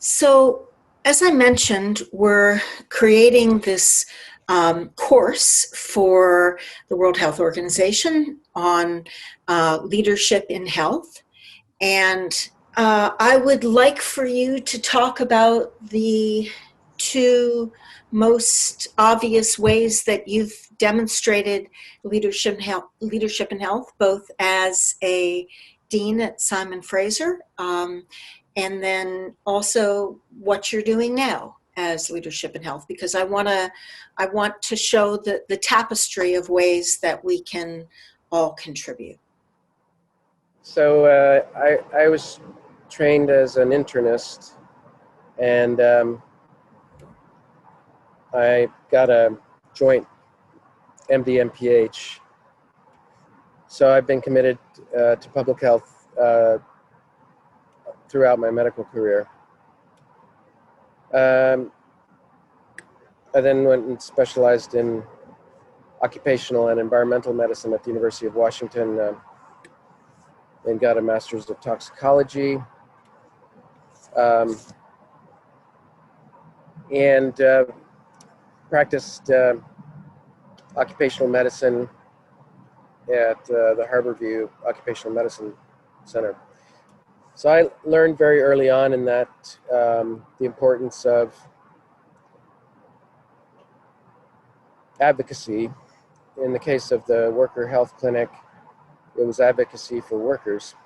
So, as I mentioned, we're creating this course for the World Health Organization on leadership in health. And I would like for you to talk about the two most obvious ways that you've demonstrated leadership in health, both as a dean at Simon Fraser, and then also what you're doing now as leadership in health, because I want to show the tapestry of ways that we can all contribute. So I was trained as an internist, and I got a joint MD MPH. So I've been committed to public health throughout my medical career. I then went and specialized in occupational and environmental medicine at the University of Washington, and got a master's of toxicology. And practiced occupational medicine at the Harborview Occupational Medicine Center. So I learned very early on in that the importance of advocacy. In the case of the worker health clinic, it was advocacy for workers.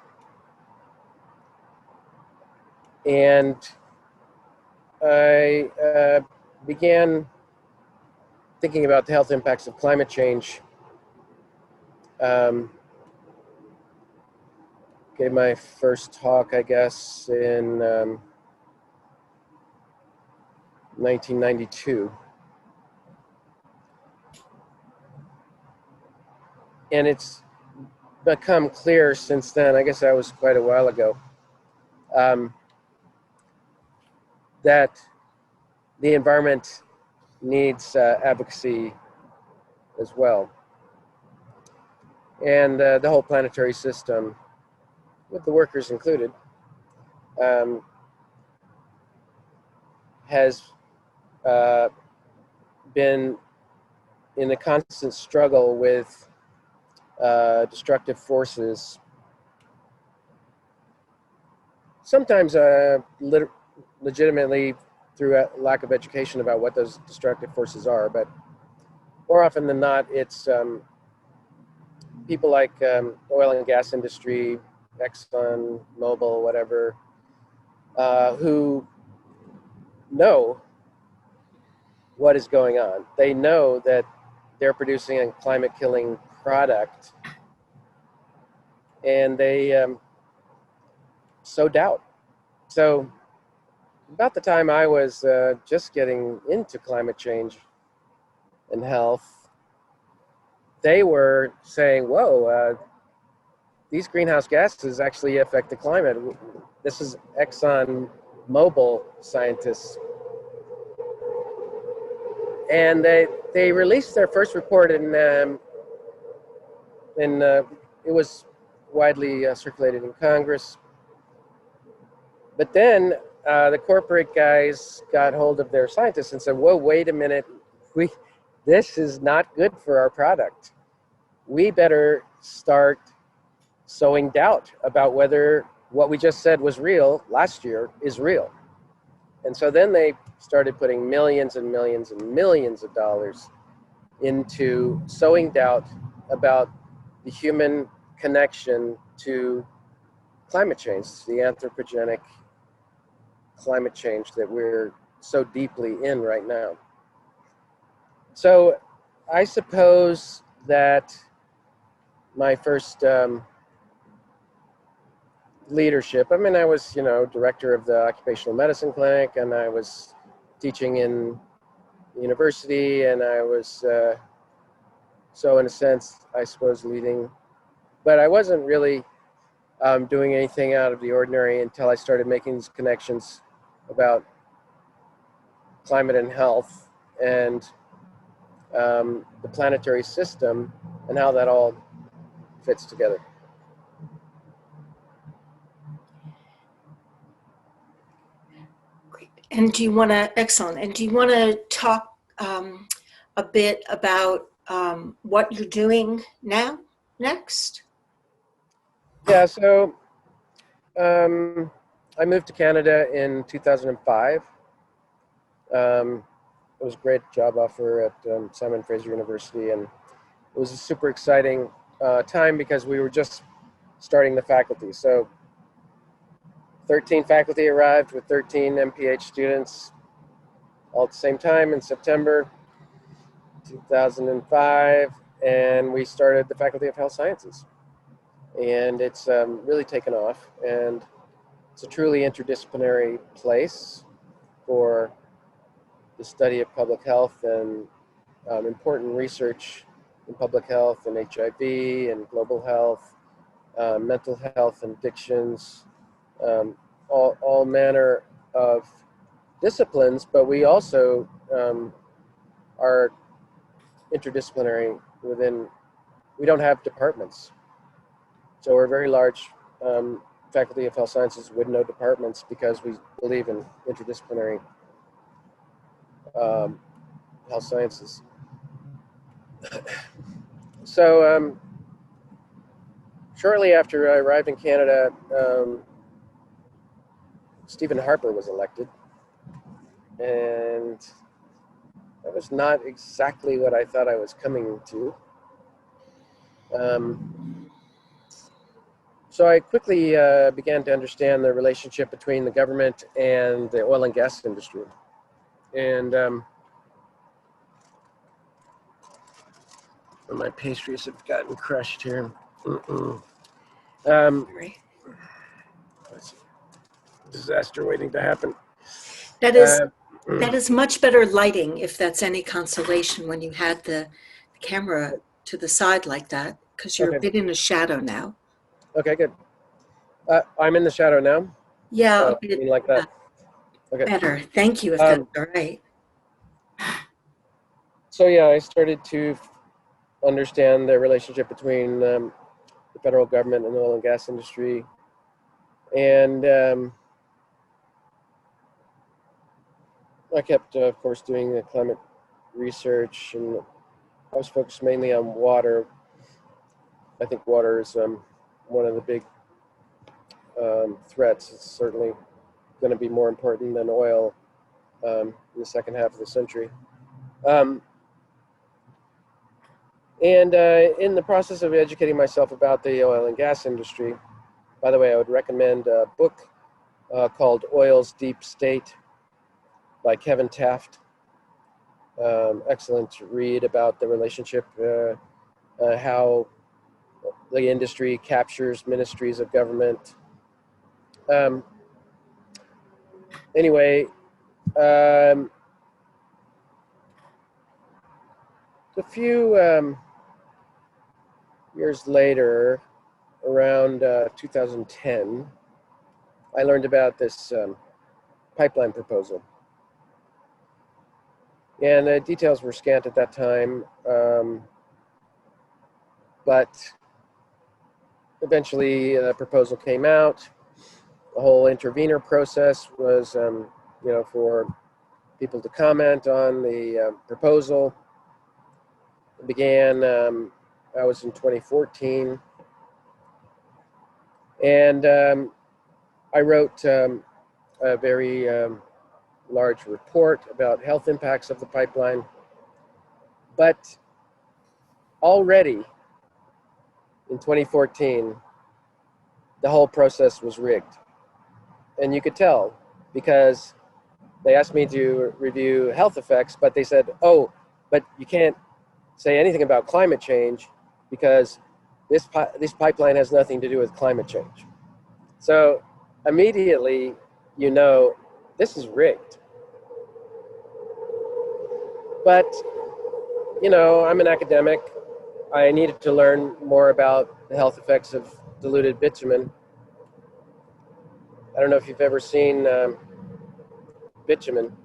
And I began thinking about the health impacts of climate change. Gave my first talk, I guess, in 1992. And it's become clear since then, I guess that was quite a while ago, that the environment needs advocacy as well. And the whole planetary system, with the workers included, has been in a constant struggle with destructive forces, sometimes legitimately through a lack of education about what those destructive forces are, but more often than not, it's people like oil and gas industry, Exxon, Mobil, whatever, who know what is going on. They know that they're producing a climate-killing product, and they sow doubt. So about the time I was just getting into climate change and health, they were saying, whoa, these greenhouse gases actually affect the climate. This is Exxon Mobil scientists. And they released their first report, and it was widely circulated in Congress. But then the corporate guys got hold of their scientists and said, whoa, wait a minute, this is not good for our product. We better start sowing doubt about whether what we just said was real last year is real. And so then they started putting millions and millions and millions of dollars into sowing doubt about the human connection to climate change, the anthropogenic climate change that we're so deeply in right now. So I suppose that my first leadership, I mean, I was, director of the occupational medicine clinic, and I was teaching in the university, and I was, so in a sense, I suppose, leading, but I wasn't really doing anything out of the ordinary until I started making these connections about climate and health and the planetary system and how that all fits together. And do you want to, excellent. And do you want to talk a bit about what you're doing now, next? Yeah, so I moved to Canada in 2005. It was a great job offer at Simon Fraser University, and it was a super exciting time because we were just starting the faculty. So 13 faculty arrived with 13 MPH students all at the same time in September 2005, and we started the Faculty of Health Sciences. And it's really taken off, and it's a truly interdisciplinary place for the study of public health and important research in public health and HIV and global health, mental health and addictions, all manner of disciplines, but we also are interdisciplinary within, we don't have departments. So we're a very large Faculty of Health Sciences with no departments because we believe in interdisciplinary health sciences. So shortly after I arrived in Canada, Stephen Harper was elected, and that was not exactly what I thought I was coming to. So I quickly began to understand the relationship between the government and the oil and gas industry. And my pastries have gotten crushed here. Disaster waiting to happen. That is much better lighting, if that's any consolation, when you had the camera to the side like that, because you're a bit in a shadow now. Okay, good. I'm in the shadow now? Yeah, a bit like that. Okay. Better. Thank you, if that's all right. So yeah, I started to understand the relationship between the federal government and the oil and gas industry. And I kept, of course, doing the climate research, and I was focused mainly on water. I think water is one of the big threats. It's certainly going to be more important than oil in the second half of the century. And in the process of educating myself about the oil and gas industry, by the way, I would recommend a book called Oil's Deep State by Kevin Taft. Excellent read about the relationship, how the industry captures ministries of government. Anyway, a few years later, around 2010, I learned about this pipeline proposal. And the details were scant at that time, but eventually a proposal came out. The whole intervenor process was, for people to comment on the proposal. It began, I was in 2014, and I wrote a very large report about health impacts of the pipeline. But already in 2014, the whole process was rigged. And you could tell because they asked me to review health effects, but they said, oh, but you can't say anything about climate change because this pipeline has nothing to do with climate change. So immediately, this is rigged. But, I'm an academic. I needed to learn more about the health effects of diluted bitumen. I don't know if you've ever seen bitumen.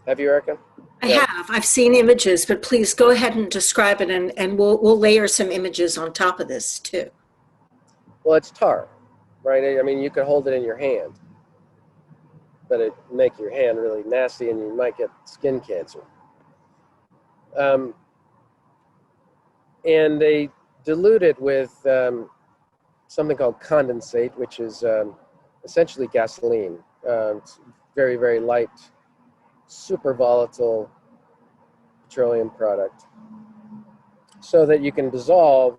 Have you, Erica? I have. I've seen images, but please go ahead and describe it, and we'll layer some images on top of this too. Well, it's tar, right? I mean, you could hold it in your hand. but it make your hand really nasty and you might get skin cancer. And they dilute it with something called condensate, which is essentially gasoline. It's very, very light, super volatile petroleum product, so that you can dissolve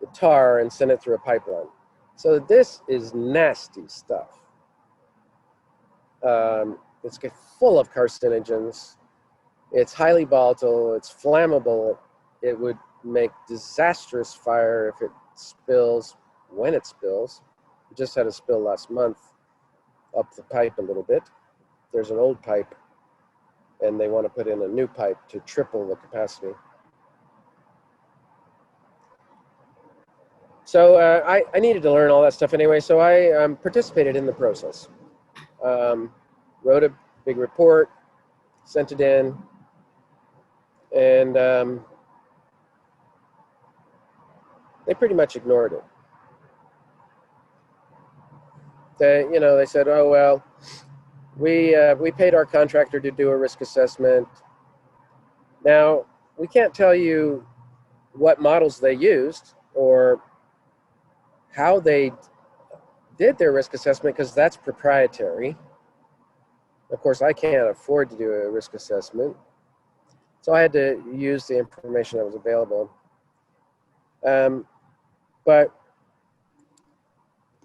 the tar and send it through a pipeline. So this is nasty stuff. It's full of carcinogens. It's highly volatile. It's flammable. It would make disastrous fire if it spills, when it spills. We just had a spill last month up the pipe a little bit. There's an old pipe, and they want to put in a new pipe to triple the capacity. So I needed to learn all that stuff anyway, so I participated in the process. Wrote a big report, sent it in, and they pretty much ignored it. They said, oh, well, we paid our contractor to do a risk assessment. Now, we can't tell you what models they used or how they did their risk assessment, because that's proprietary. Of course, I can't afford to do a risk assessment, so I had to use the information that was available. But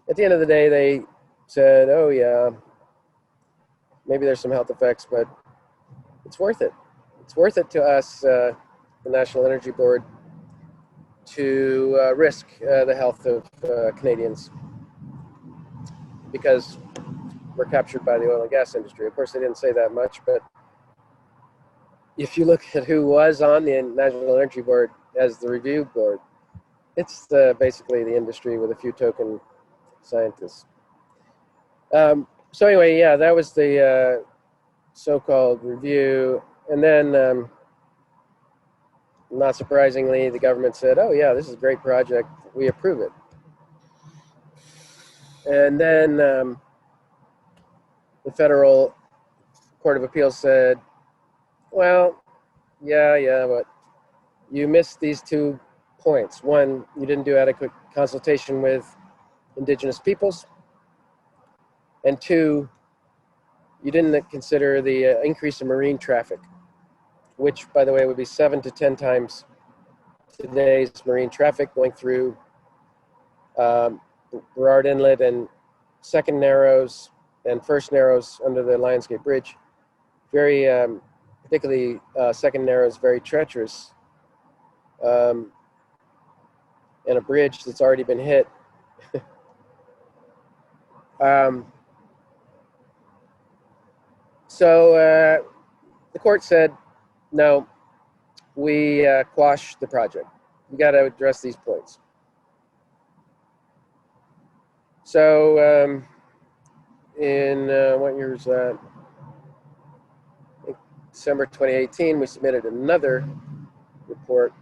at the end of the day, they said, oh yeah, maybe there's some health effects, but it's worth it. It's worth it to us, the National Energy Board, to risk the health of Canadians, because we're captured by the oil and gas industry. Of course, they didn't say that much, but if you look at who was on the National Energy Board as the review board, it's basically the industry with a few token scientists. So anyway, yeah, that was the so-called review. And then, not surprisingly, the government said, oh yeah, this is a great project, we approve it. And then the Federal Court of Appeals said, well, yeah, but you missed these 2 points. One, you didn't do adequate consultation with Indigenous peoples. And 2, you didn't consider the increase in marine traffic, which, by the way, would be 7 to 10 times today's marine traffic going through Burrard Inlet and Second Narrows and First Narrows under the Lionsgate Bridge. Very, particularly Second Narrows, very treacherous, and a bridge that's already been hit. So the court said, no, we quash the project. You got to address these points. So in what year was that? I think December 2018, we submitted another report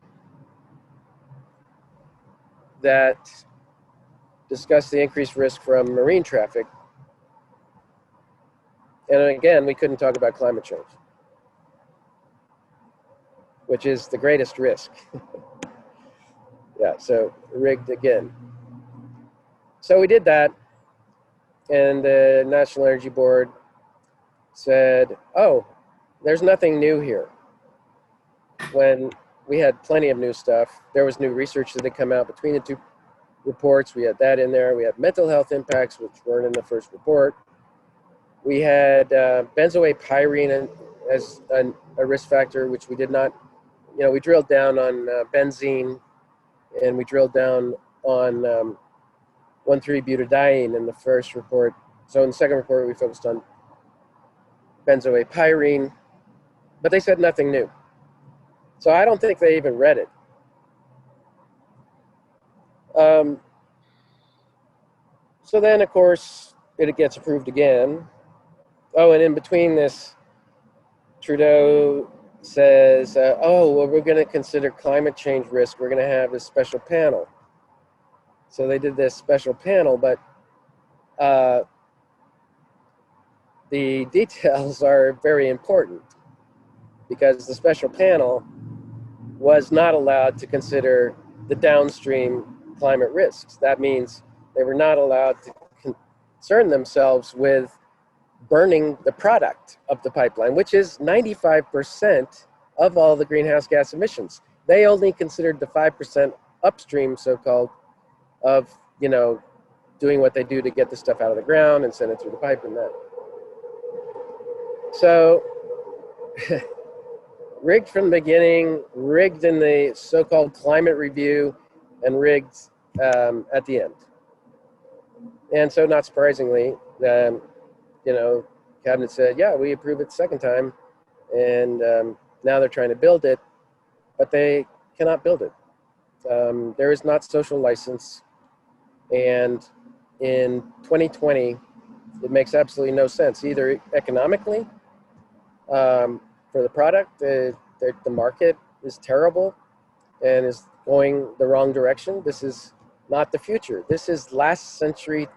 that discussed the increased risk from marine traffic. And again, we couldn't talk about climate change, which is the greatest risk. Yeah, so rigged again. So we did that, and the National Energy Board said, oh, there's nothing new here. When we had plenty of new stuff, there was new research that had come out between the 2 reports. We had that in there. We had mental health impacts, which weren't in the first report. We had benzoate pyrene as a risk factor, which we did not, we drilled down on benzene, and we drilled down on 1,3-butadiene in the first report. So in the second report, we focused on benzoate pyrene, but they said nothing new. So I don't think they even read it. So then, of course, it gets approved again. Oh, and in between this, Trudeau says, oh, well, we're going to consider climate change risk. We're going to have this special panel. So they did this special panel, but the details are very important because the special panel was not allowed to consider the downstream climate risks. That means they were not allowed to concern themselves with burning the product of the pipeline, which is 95% of all the greenhouse gas emissions. They only considered the 5% upstream, so-called, of, doing what they do to get the stuff out of the ground and send it through the pipe and that. So rigged from the beginning, rigged in the so-called climate review, and rigged at the end. And so not surprisingly, Cabinet said, yeah, we approve it the second time. And now they're trying to build it, but they cannot build it. There is not social license. And in 2020, it makes absolutely no sense, either economically, for the product, the market is terrible and is going the wrong direction. This is not the future. This is last century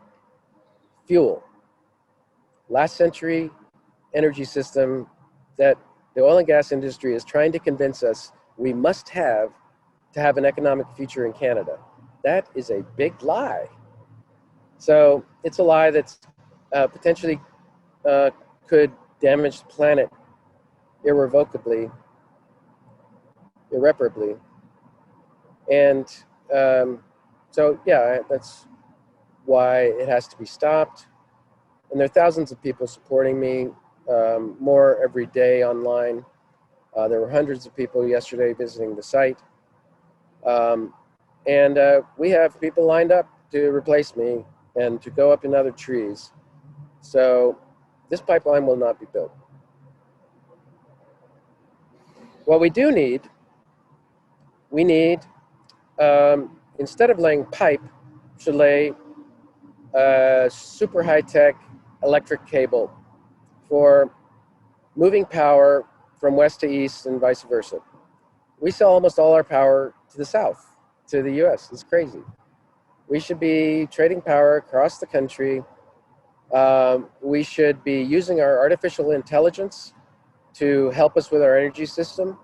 fuel, last century energy system that the oil and gas industry is trying to convince us we must have to have an economic future in Canada. That is a big lie. So it's a lie that's potentially could damage the planet irrevocably, irreparably. And so, yeah, that's why it has to be stopped. And there are thousands of people supporting me, more every day online. There were hundreds of people yesterday visiting the site. And we have people lined up to replace me and to go up in other trees. So this pipeline will not be built. What we do need, instead of laying pipe, should lay super high-tech electric cable for moving power from west to east and vice versa. We sell almost all our power to the south, to the US. It's crazy. We should be trading power across the country. We should be using our artificial intelligence to help us with our energy system.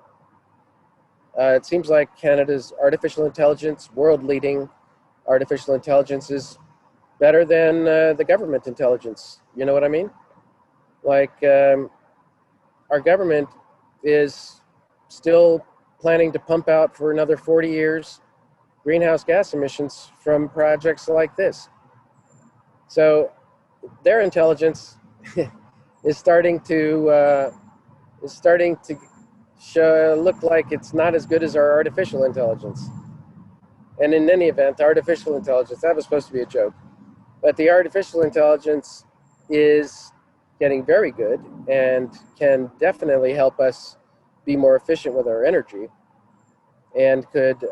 It seems like Canada's artificial intelligence, world-leading artificial intelligence, is better than the government intelligence. You know what I mean? Like, our government is still planning to pump out for another 40 years greenhouse gas emissions from projects like this. So their intelligence is starting to look like it's not as good as our artificial intelligence. And in any event, artificial intelligence, that was supposed to be a joke, but the artificial intelligence is getting very good and can definitely help us be more efficient with our energy, and could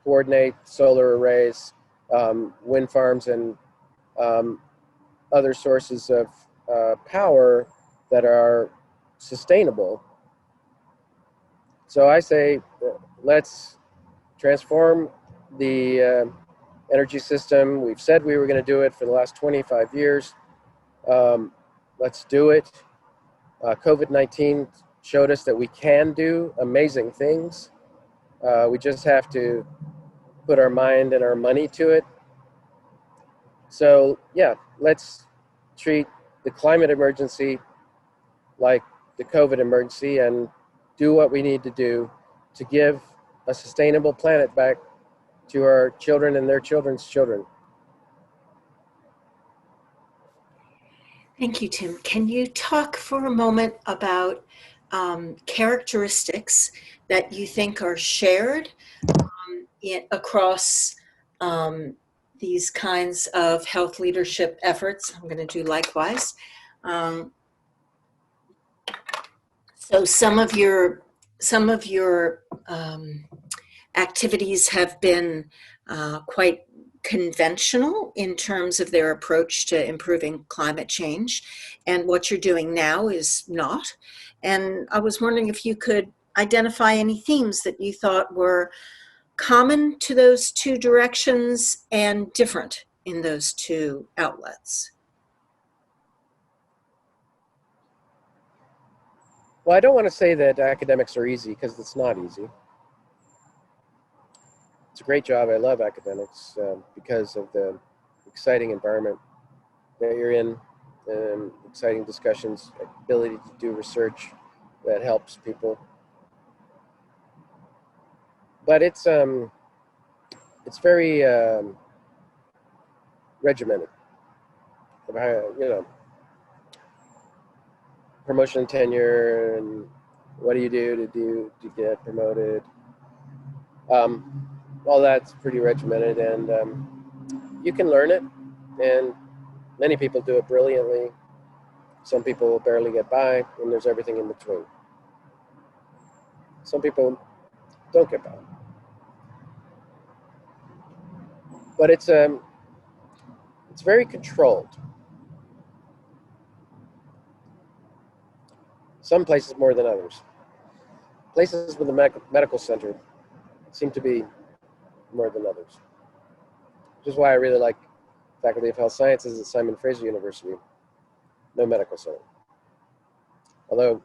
coordinate solar arrays, wind farms, and other sources of power that are sustainable. So I say, let's transform the energy system. We've said we were going to do it for the last 25 years. Let's do it. COVID-19 showed us that we can do amazing things. We just have to put our mind and our money to it. So yeah, let's treat the climate emergency like the COVID emergency and do what we need to do to give a sustainable planet back to our children and their children's children. Thank you, Tim. Can you talk for a moment about characteristics that you think are shared across these kinds of health leadership efforts? I'm going to do likewise. So some of your activities have been quite conventional in terms of their approach to improving climate change, and what you're doing now is not. And I was wondering if you could identify any themes that you thought were common to those two directions and different in those two outlets. Well, I don't want to say that academics are easy, because it's not easy. It's a great job. I love academics because of the exciting environment that you're in, and exciting discussions, ability to do research that helps people. But it's very regimented. You know, promotion and tenure, and what do you do to get promoted? All that's pretty regimented, and you can learn it, and many people do it brilliantly. Some people barely get by, and there's everything in between. Some people don't get by, but it's very controlled. Some places more than others. Places with a medical center seem to be more than others, which is why I really like Faculty of Health Sciences at Simon Fraser University. No medical center. Although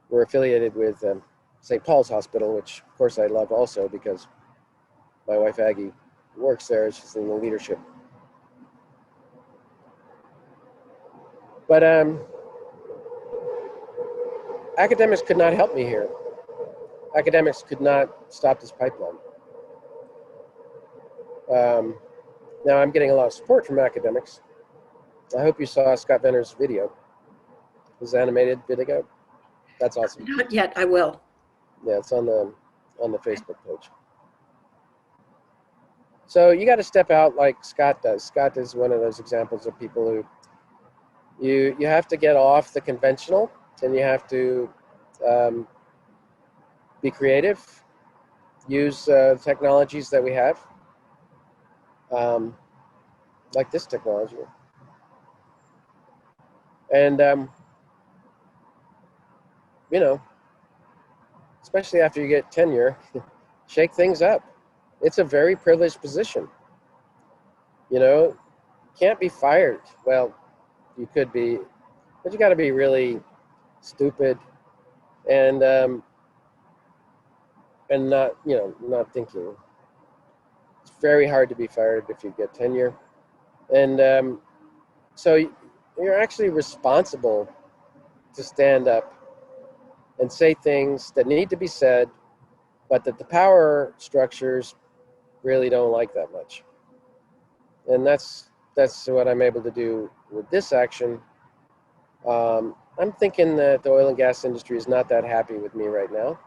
we're affiliated with St. Paul's Hospital, which of course I love also because my wife Aggie works there. She's in the leadership. But academics could not help me here. Academics could not stop this pipeline. Now I'm getting a lot of support from academics. I hope you saw Scott Venner's video, his animated video. That's awesome. Not yet, I will. Yeah, it's on the Facebook page. So you got to step out like Scott does. Scott is one of those examples of people who you have to get off the conventional, and you have to be creative, use technologies that we have, like this technology, and you know, especially after you get tenure, shake things up. It's a very privileged position. You know, can't be fired. Well, you could be, but you got to be really stupid and not, you know, not thinking. It's very hard to be fired if you get tenure, and so you're actually responsible to stand up and say things that need to be said, but that the power structures really don't like that much. And that's what I'm able to do with this action. I'm thinking that the oil and gas industry is not that happy with me right now.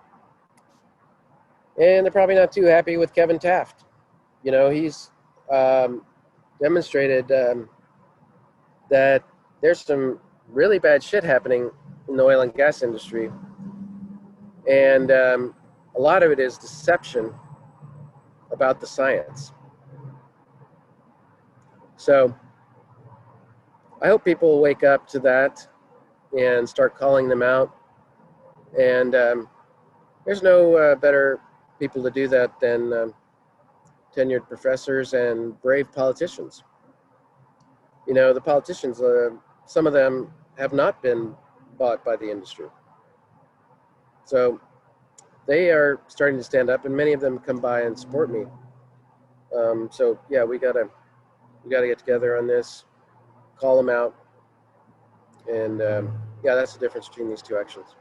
And they're probably not too happy with Kevin Taft. You know, he's demonstrated that there's some really bad shit happening in the oil and gas industry. And a lot of it is deception about the science. So I hope people will wake up to that and start calling them out. And there's no better people to do that than tenured professors and brave politicians. You know, the politicians, some of them have not been bought by the industry. So they are starting to stand up, and many of them come by and support me. So yeah, we gotta get together on this, call them out, and yeah, that's the difference between these two actions.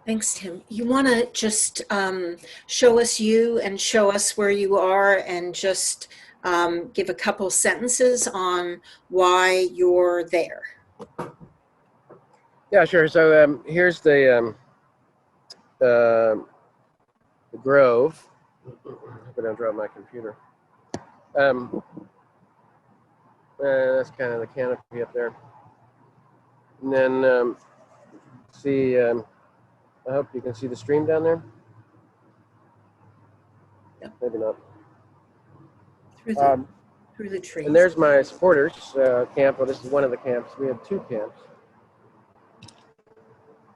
Thanks, Tim. You want to just show us you and show us where you are, and just give a couple sentences on why you're there. Yeah, sure. So here's the Grove. I'm gonna drop my computer. That's kind of the canopy up there. And then see, I hope you can see the stream down there. Yep. Maybe not. Through the trees. And there's my supporters camp. Well, this is one of the camps. We have two camps.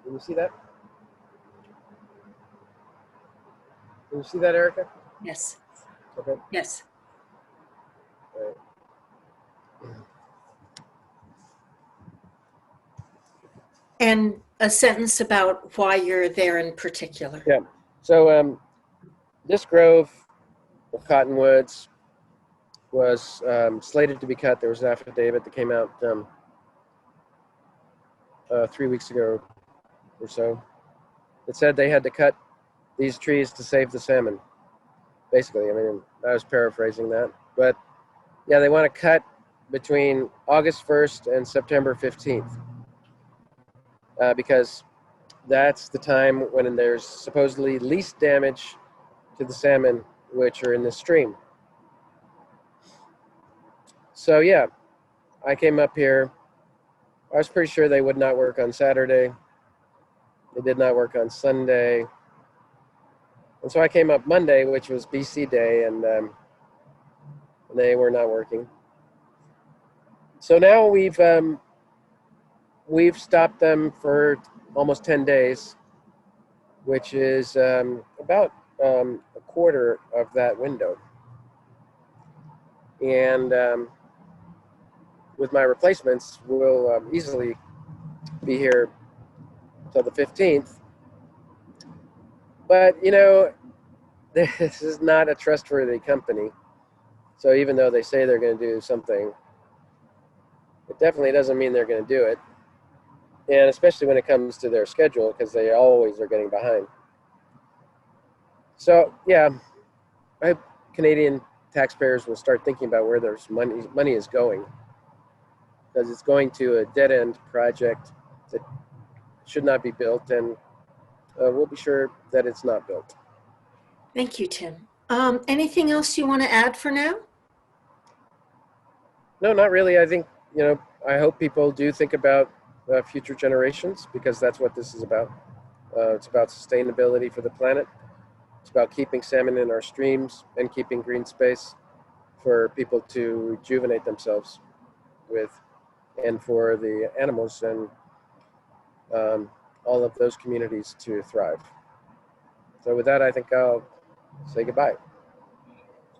Can you see that? Can you see that, Erica? Yes. Okay. Yes. All right. and a sentence about why you're there in particular. Yeah. So this grove of cottonwoods was slated to be cut. There was an affidavit that came out 3 weeks ago or so that said they had to cut these trees to save the salmon. Basically, I mean, I was paraphrasing that, but yeah, they want to cut between August 1st and September 15th because that's the time when there's supposedly least damage to the salmon which are in the stream. So yeah, I came up here. I was pretty sure they would not work on Saturday. They did not work on Sunday. And so I came up Monday, which was BC Day, and they were not working. So now we've stopped them for almost 10 days, which is about a quarter of that window. And with my replacements, we'll easily be here till the 15th. But, you know, this is not a trustworthy company. So even though they say they're going to do something, it definitely doesn't mean they're going to do it. And especially when it comes to their schedule, because they always are getting behind. So, yeah, I hope Canadian taxpayers will start thinking about where their money is going, because it's going to a dead-end project that should not be built, and we'll be sure that it's not built. Thank you, Tim. Anything else you want to add for now? No, not really. I think, you know, I hope people do think about future generations, because that's what this is about. It's about sustainability for the planet. It's about keeping salmon in our streams and keeping green space for people to rejuvenate themselves with, and for the animals and all of those communities to thrive. So with that, I think I'll say goodbye.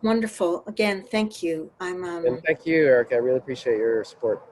Wonderful. Again, thank you. And thank you, Eric. I really appreciate your support.